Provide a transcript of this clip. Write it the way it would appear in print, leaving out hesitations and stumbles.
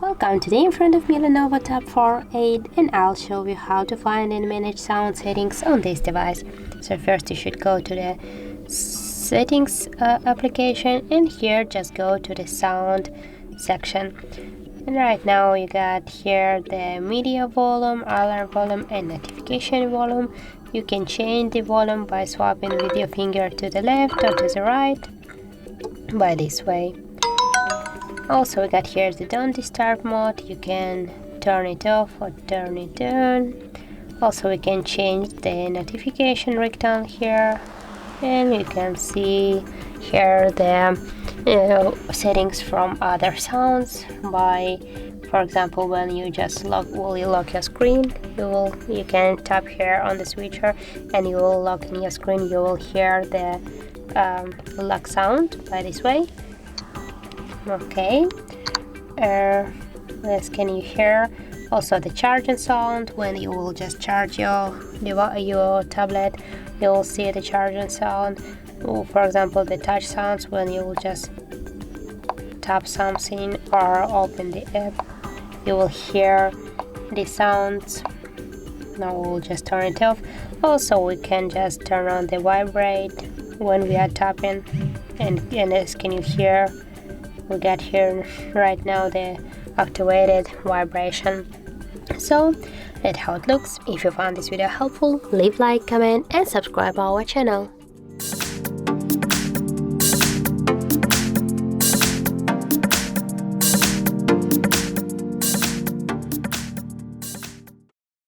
Welcome, today in front of me Lenovo TAB 4.8, and I'll show you how to find and manage sound settings on this device. So first you should go to the settings application, and here just go to the sound section. And right now you got here the media volume, alarm volume and notification volume. You can change the volume by swapping with your finger to the left or to the right by this way. Also we got here the don't disturb mode. You can turn it off or turn it on. Also we can change the notification ringtone here, and you can see here the settings from other sounds by, for example, when you just lock your screen, you can tap here on the switcher and you will lock in your screen. You will hear the lock sound by this way. Okay, yes, can you hear also the charging sound? When you will just charge your tablet, you will see the charging sound. For example, the touch sounds when you will just tap something or open the app, you will hear the sounds. Now we'll just turn it off. Also we can just turn on the vibrate when we are tapping, and as can you hear, we got here right now the activated vibration. So that's how it looks. If you found this video helpful, leave like, comment and subscribe our channel.